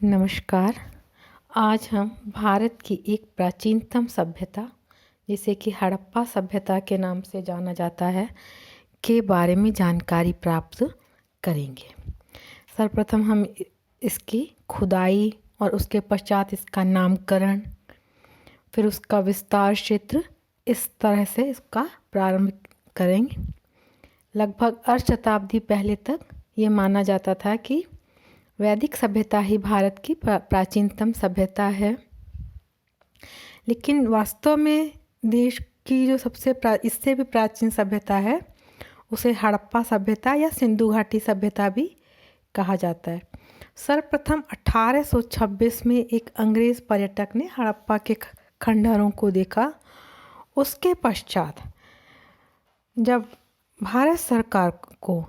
नमस्कार। आज हम भारत की एक प्राचीनतम सभ्यता जिसे कि हड़प्पा सभ्यता के नाम से जाना जाता है के बारे में जानकारी प्राप्त करेंगे। सर्वप्रथम हम इसकी खुदाई और उसके पश्चात इसका नामकरण, फिर उसका विस्तार क्षेत्र, इस तरह से इसका प्रारंभ करेंगे। लगभग अर्ध शताब्दी पहले तक ये माना जाता था कि वैदिक सभ्यता ही भारत की प्राचीनतम सभ्यता है, लेकिन वास्तव में देश की जो इससे भी प्राचीन सभ्यता है उसे हड़प्पा सभ्यता या सिंधु घाटी सभ्यता भी कहा जाता है। सर्वप्रथम 1826 में एक अंग्रेज़ पर्यटक ने हड़प्पा के खंडहरों को देखा। उसके पश्चात जब भारत सरकार को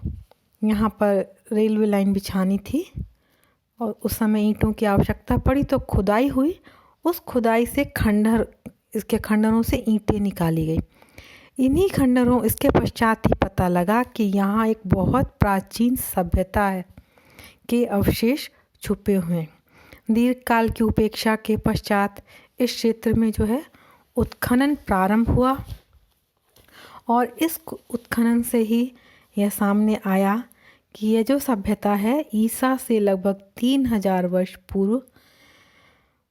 यहाँ पर रेलवे लाइन बिछानी थी और उस समय ईंटों की आवश्यकता पड़ी तो खुदाई हुई। उस खुदाई से इसके खंडहरों से ईंटें निकाली गई। इन्हीं खंडहरों इसके पश्चात ही पता लगा कि यहाँ एक बहुत प्राचीन सभ्यता है के अवशेष छुपे हुए हैं। दीर्घकाल की उपेक्षा के पश्चात इस क्षेत्र में जो है उत्खनन प्रारंभ हुआ और इस उत्खनन से ही यह सामने आया कि यह जो सभ्यता है ईसा से लगभग 3000 वर्ष पूर्व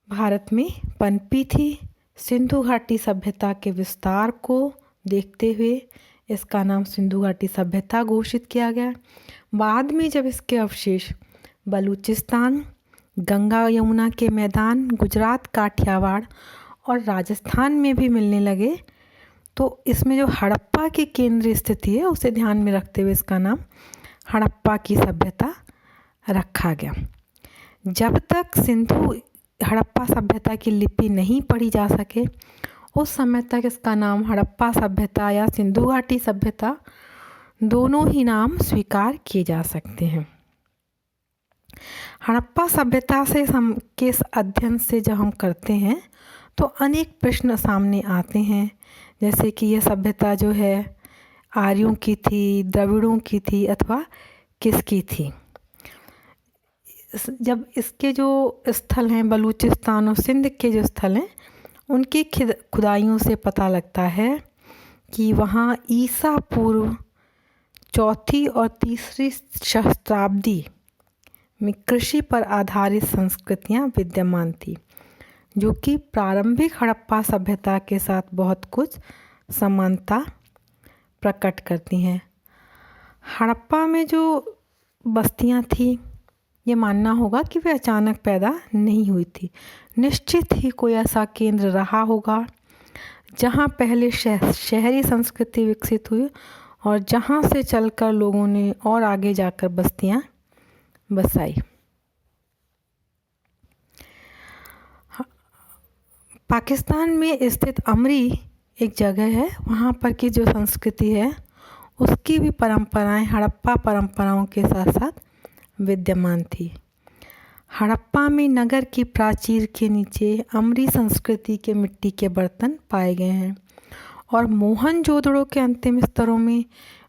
भारत में पनपी थी। सिंधु घाटी सभ्यता के विस्तार को देखते हुए इसका नाम सिंधु घाटी सभ्यता घोषित किया गया। बाद में जब इसके अवशेष बलूचिस्तान, गंगा यमुना के मैदान, गुजरात, काठियावाड़ और राजस्थान में भी मिलने लगे तो इसमें जो हड़प्पा की केंद्रीय स्थिति है उसे ध्यान में रखते हुए इसका नाम हड़प्पा की सभ्यता रखा गया। जब तक सिंधु हड़प्पा सभ्यता की लिपि नहीं पढ़ी जा सके उस समय तक इसका नाम हड़प्पा सभ्यता या सिंधु घाटी सभ्यता दोनों ही नाम स्वीकार किए जा सकते हैं। हड़प्पा सभ्यता से के अध्ययन से जब हम करते हैं तो अनेक प्रश्न सामने आते हैं, जैसे कि यह सभ्यता जो है आर्यों की थी, द्रविड़ों की थी अथवा किसकी थी। जब इसके जो स्थल हैं बलूचिस्तान और सिंध के जो स्थल हैं उनकी खुदाइयों से पता लगता है कि वहाँ ईसा पूर्व 4वीं और 3वीं सहस्त्राब्दी में कृषि पर आधारित संस्कृतियाँ विद्यमान थी, जो कि प्रारंभिक हड़प्पा सभ्यता के साथ बहुत कुछ समानता प्रकट करती हैं। हड़प्पा में जो बस्तियां थी ये मानना होगा कि वे अचानक पैदा नहीं हुई थी। निश्चित ही कोई ऐसा केंद्र रहा होगा जहां पहले शहरी संस्कृति विकसित हुई और जहां से चलकर लोगों ने और आगे जाकर बस्तियां बसाई। पाकिस्तान में स्थित अमरी एक जगह है, वहाँ पर की जो संस्कृति है उसकी भी परंपराएं हड़प्पा परंपराओं के साथ साथ विद्यमान थी। हड़प्पा में नगर की प्राचीर के नीचे अमरी संस्कृति के मिट्टी के बर्तन पाए गए हैं और मोहनजोदड़ो के अंतिम स्तरों में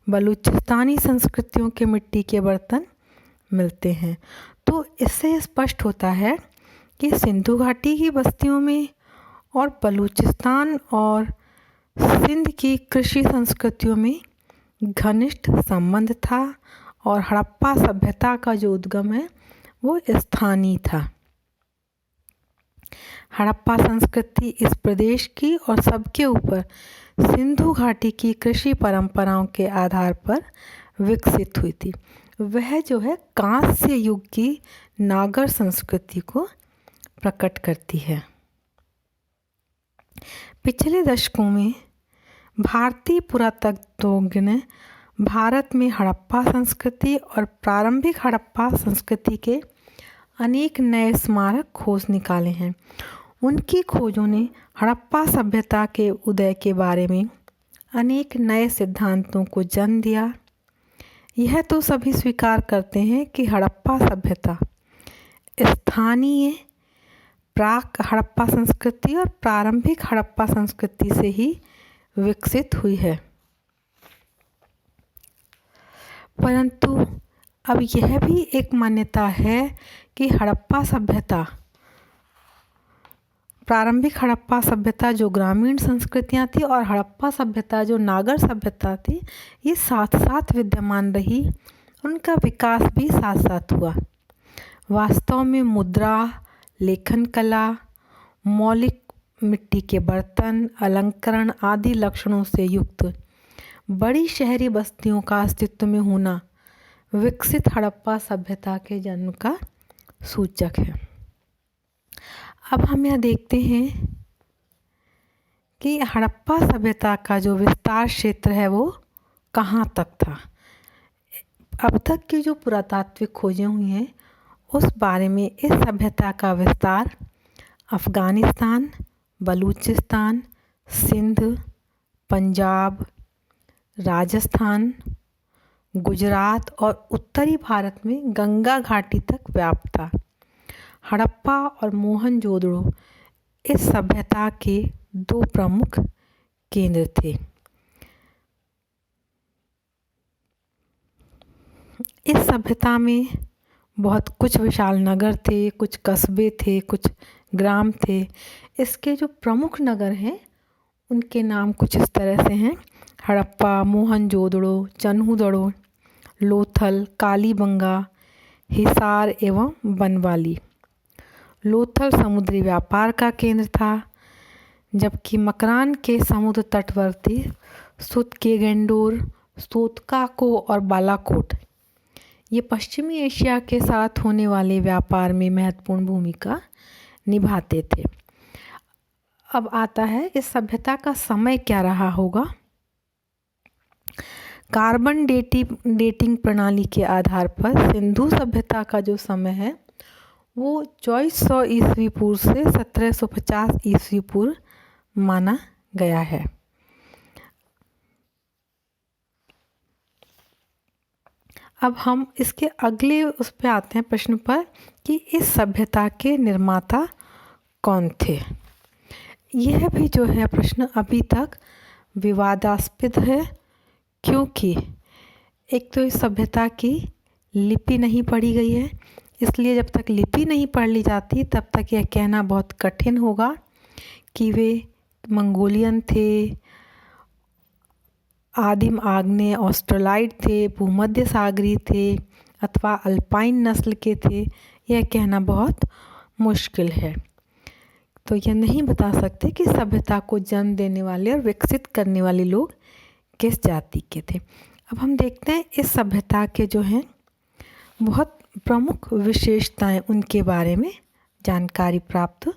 बलूचिस्तानी संस्कृतियों के मिट्टी के बर्तन मिलते हैं। तो इससे स्पष्ट होता है कि सिंधु घाटी की बस्तियों में और बलूचिस्तान और सिंध की कृषि संस्कृतियों में घनिष्ठ संबंध था और हड़प्पा सभ्यता का जो उद्गम है वो स्थानीय था। हड़प्पा संस्कृति इस प्रदेश की और सबके ऊपर सिंधु घाटी की कृषि परंपराओं के आधार पर विकसित हुई थी। वह जो है कांस्य युग की नागर संस्कृति को प्रकट करती है। पिछले दशकों में भारतीय पुरातत्वज्ञ ने भारत में हड़प्पा संस्कृति और प्रारंभिक हड़प्पा संस्कृति के अनेक नए स्मारक खोज निकाले हैं। उनकी खोजों ने हड़प्पा सभ्यता के उदय के बारे में अनेक नए सिद्धांतों को जन्म दिया। यह तो सभी स्वीकार करते हैं कि हड़प्पा सभ्यता स्थानीय प्राक हड़प्पा संस्कृति और प्रारंभिक हड़प्पा संस्कृति से ही विकसित हुई है, परंतु अब यह भी एक मान्यता है कि हड़प्पा सभ्यता, प्रारंभिक हड़प्पा सभ्यता जो ग्रामीण संस्कृतियाँ थी और हड़प्पा सभ्यता जो नागर सभ्यता थी, ये साथ साथ विद्यमान रही, उनका विकास भी साथ साथ हुआ। वास्तव में मुद्रा, लेखन कला, मौलिक मिट्टी के बर्तन, अलंकरण आदि लक्षणों से युक्त बड़ी शहरी बस्तियों का अस्तित्व में होना विकसित हड़प्पा सभ्यता के जन्म का सूचक है। अब हम यह देखते हैं कि हड़प्पा सभ्यता का जो विस्तार क्षेत्र है वो कहाँ तक था। अब तक की जो पुरातात्विक खोजें हुई हैं उस बारे में इस सभ्यता का विस्तार अफ़गानिस्तान, बलूचिस्तान, सिंध, पंजाब, राजस्थान, गुजरात और उत्तरी भारत में गंगा घाटी तक व्याप्त था। हड़प्पा और मोहनजोदड़ो इस सभ्यता के दो प्रमुख केंद्र थे। इस सभ्यता में बहुत कुछ विशाल नगर थे, कुछ कस्बे थे, कुछ ग्राम थे। इसके जो प्रमुख नगर हैं उनके नाम कुछ इस तरह से हैं: हड़प्पा, मोहनजोदड़ो, चन्हूदड़ो, लोथल, कालीबंगा, हिसार एवं बनवाली। लोथल समुद्री व्यापार का केंद्र था, जबकि मकरान के समुद्र तटवर्ती सुतकेगेंडोर, सोतकाको और बालाकोट ये पश्चिमी एशिया के साथ होने वाले व्यापार में महत्वपूर्ण भूमिका निभाते थे। अब आता है इस सभ्यता का समय क्या रहा होगा। कार्बन डेटिंग प्रणाली के आधार पर सिंधु सभ्यता का जो समय है वो 2400 ईस्वी पूर्व से 1750 ईस्वी पूर्व माना गया है। अब हम इसके अगले उस पे आते हैं प्रश्न पर कि इस सभ्यता के निर्माता कौन थे। यह भी जो है प्रश्न अभी तक विवादास्पद है, क्योंकि एक तो इस सभ्यता की लिपि नहीं पढ़ी गई है, इसलिए जब तक लिपि नहीं पढ़ ली जाती तब तक यह कहना बहुत कठिन होगा कि वे मंगोलियन थे, आदिम आग्नेय ऑस्ट्रेलाइड थे, भूमध्य सागरी थे अथवा अल्पाइन नस्ल के थे। यह कहना बहुत मुश्किल है। तो यह नहीं बता सकते कि सभ्यता को जन्म देने वाले और विकसित करने वाले लोग किस जाति के थे। अब हम देखते हैं इस सभ्यता के जो हैं बहुत प्रमुख विशेषताएं, उनके बारे में जानकारी प्राप्त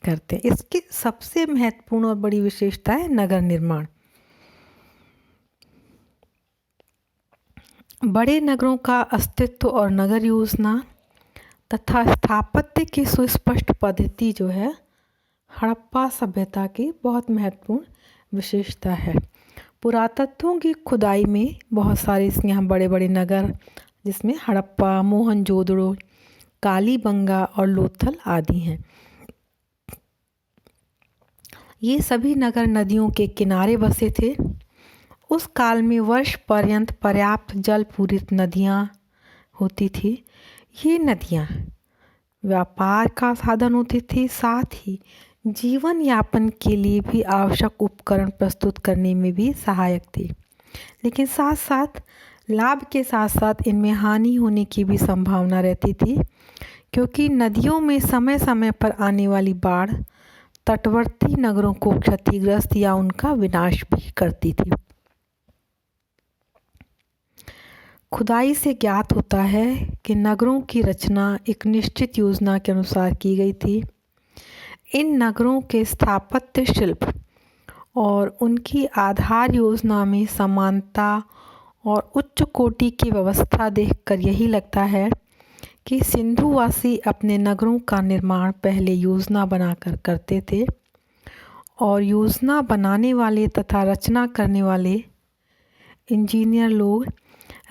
करते हैं। इसकी सबसे महत्वपूर्ण और बड़ी विशेषता है नगर निर्माण। बड़े नगरों का अस्तित्व और नगर योजना तथा स्थापत्य की सुस्पष्ट पद्धति जो है हड़प्पा सभ्यता की बहुत महत्वपूर्ण विशेषता है। पुरातत्वों की खुदाई में बहुत सारे यहाँ बड़े बड़े नगर, जिसमें हड़प्पा, मोहनजोदड़ो, कालीबंगा और लोथल आदि हैं। ये सभी नगर नदियों के किनारे बसे थे। उस काल में वर्ष पर्यंत पर्याप्त जल पूरित नदियाँ होती थी। ये नदियाँ व्यापार का साधन होती थी, साथ ही जीवन यापन के लिए भी आवश्यक उपकरण प्रस्तुत करने में भी सहायक थी। लेकिन साथ साथ लाभ के साथ साथ इनमें हानि होने की भी संभावना रहती थी, क्योंकि नदियों में समय समय पर आने वाली बाढ़ तटवर्ती नगरों को क्षतिग्रस्त या उनका विनाश भी करती थी। खुदाई से ज्ञात होता है कि नगरों की रचना एक निश्चित योजना के अनुसार की गई थी। इन नगरों के स्थापत्य शिल्प और उनकी आधार योजना में समानता और उच्च कोटि की व्यवस्था देखकर यही लगता है कि सिंधुवासी अपने नगरों का निर्माण पहले योजना बनाकर करते थे और योजना बनाने वाले तथा रचना करने वाले इंजीनियर लोग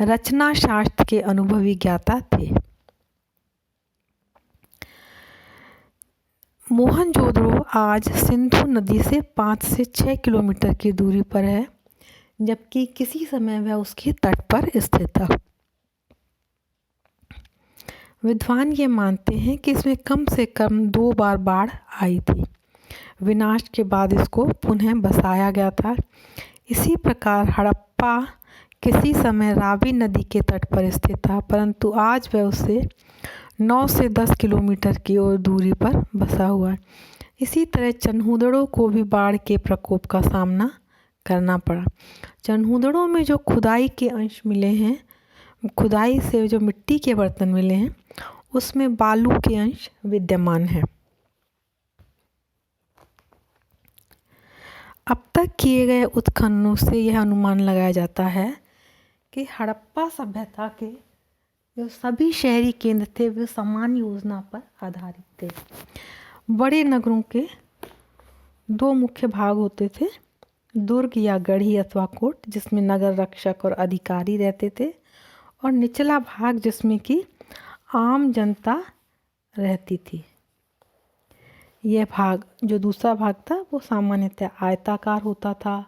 रचना शास्त्र के अनुभवी ज्ञाता थे। मोहनजोदड़ो आज सिंधु नदी से 5 से 6 किलोमीटर की दूरी पर है, जबकि किसी समय वह उसके तट पर स्थित था। विद्वान ये मानते हैं कि इसमें कम से कम 2 बार बाढ़ आई थी। विनाश के बाद इसको पुनः बसाया गया था। इसी प्रकार हड़प्पा किसी समय रावी नदी के तट पर स्थित था, परंतु आज वह उससे 9 से 10 किलोमीटर की ओर दूरी पर बसा हुआ है। इसी तरह चनहूदड़ों को भी बाढ़ के प्रकोप का सामना करना पड़ा। चनहूदड़ों में जो खुदाई के अंश मिले हैं, खुदाई से जो मिट्टी के बर्तन मिले हैं, उसमें बालू के अंश विद्यमान हैं। अब तक किए गए उत्खननों से यह अनुमान लगाया जाता है कि हड़प्पा सभ्यता के जो सभी शहरी केंद्र थे वे समान योजना पर आधारित थे। बड़े नगरों के 2 मुख्य भाग होते थे, दुर्ग या गढ़ी अथवा कोट, जिसमें नगर रक्षक और अधिकारी रहते थे, और निचला भाग जिसमें कि आम जनता रहती थी। यह भाग, जो दूसरा भाग था, वो सामान्यतः आयताकार होता था।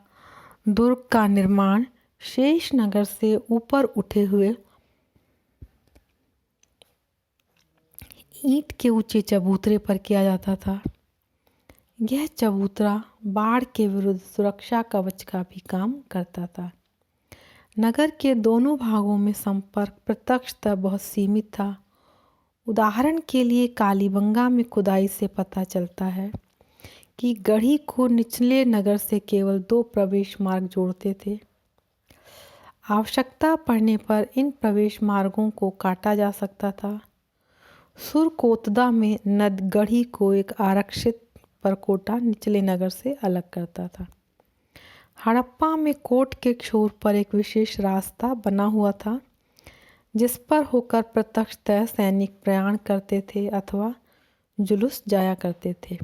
दुर्ग का निर्माण शेष नगर से ऊपर उठे हुए ईंट के ऊंचे चबूतरे पर किया जाता था। यह चबूतरा बाढ़ के विरुद्ध सुरक्षा कवच का भी काम करता था। नगर के दोनों भागों में संपर्क प्रत्यक्षतः बहुत सीमित था। उदाहरण के लिए कालीबंगा में खुदाई से पता चलता है कि गढ़ी को निचले नगर से केवल 2 प्रवेश मार्ग जोड़ते थे। आवश्यकता पड़ने पर इन प्रवेश मार्गों को काटा जा सकता था। सुरकोतदा में नद गढ़ी को एक आरक्षित परकोटा निचले नगर से अलग करता था। हड़प्पा में कोट के छोर पर एक विशेष रास्ता बना हुआ था, जिस पर होकर प्रत्यक्षतः सैनिक प्रयाण करते थे अथवा जुलूस जाया करते थे।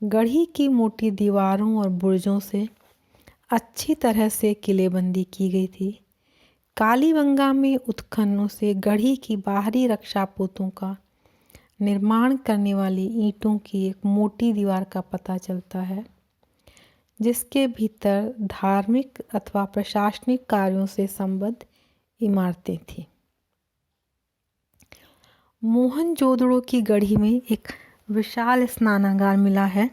गढ़ी की मोटी दीवारों और बुर्जों से अच्छी तरह से किलेबंदी की गई थी। कालीबंगा में उत्खननों से गढ़ी की बाहरी रक्षा पोतों का निर्माण करने वाली ईंटों की एक मोटी दीवार का पता चलता है, जिसके भीतर धार्मिक अथवा प्रशासनिक कार्यों से संबद्ध इमारतें थीं। मोहनजोदड़ो की गढ़ी में एक विशाल स्नानागार मिला है,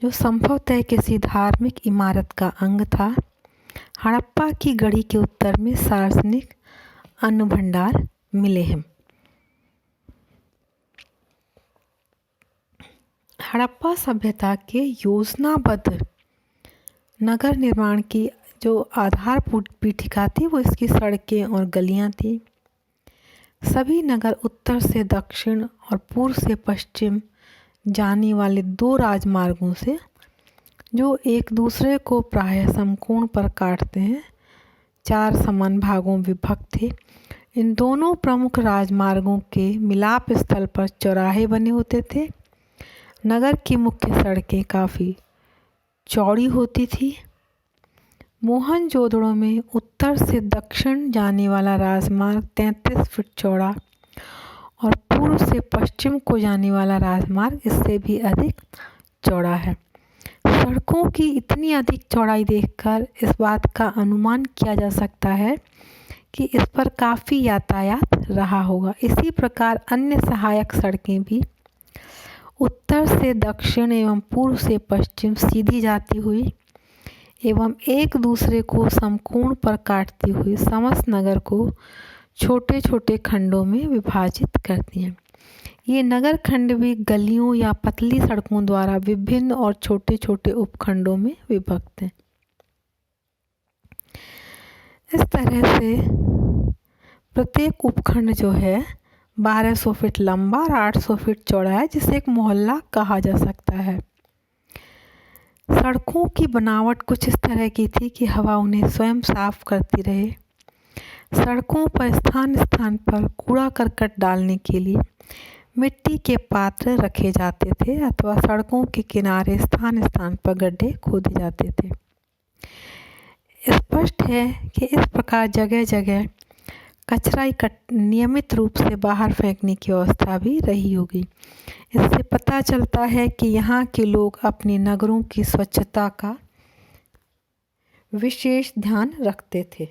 जो संभवतः किसी धार्मिक इमारत का अंग था। हड़प्पा की गढ़ी के उत्तर में सार्वजनिक अन्न भंडार मिले हैं। हड़प्पा सभ्यता के योजनाबद्ध नगर निर्माण की जो आधार पीठिका थी, वो इसकी सड़कें और गलियां थी। सभी नगर उत्तर से दक्षिण और पूर्व से पश्चिम जाने वाले 2 राजमार्गों से, जो एक दूसरे को प्रायः समकोण पर काटते हैं, 4 समान भागों विभक्त थे। इन दोनों प्रमुख राजमार्गों के मिलाप स्थल पर चौराहे बने होते थे। नगर की मुख्य सड़कें काफ़ी चौड़ी होती थी। मोहनजोदड़ो में उत्तर से दक्षिण जाने वाला राजमार्ग 33 फीट चौड़ा और पूर्व से पश्चिम को जाने वाला राजमार्ग इससे भी अधिक चौड़ा है। सड़कों की इतनी अधिक चौड़ाई देखकर इस बात का अनुमान किया जा सकता है कि इस पर काफ़ी यातायात रहा होगा। इसी प्रकार अन्य सहायक सड़कें भी उत्तर से दक्षिण एवं पूर्व से पश्चिम सीधी जाती हुई एवं एक दूसरे को समकोण पर काटती हुई समस्त नगर को छोटे छोटे खंडों में विभाजित करती हैं। ये नगर खंड भी गलियों या पतली सड़कों द्वारा विभिन्न और छोटे छोटे उपखंडों में विभक्त हैं। इस तरह से प्रत्येक उपखंड जो है 1200 फीट लंबा और 800 फीट चौड़ा है, जिसे एक मोहल्ला कहा जा सकता है। सड़कों की बनावट कुछ इस तरह की थी कि हवा उन्हें स्वयं साफ करती रहे। सड़कों पर स्थान स्थान पर कूड़ा करकट डालने के लिए मिट्टी के पात्र रखे जाते थे अथवा सड़कों के किनारे स्थान स्थान पर गड्ढे खोदे जाते थे। स्पष्ट है कि इस प्रकार जगह जगह कचरा नियमित रूप से बाहर फेंकने की व्यवस्था भी रही होगी। इससे पता चलता है कि यहाँ के लोग अपने नगरों की स्वच्छता का विशेष ध्यान रखते थे।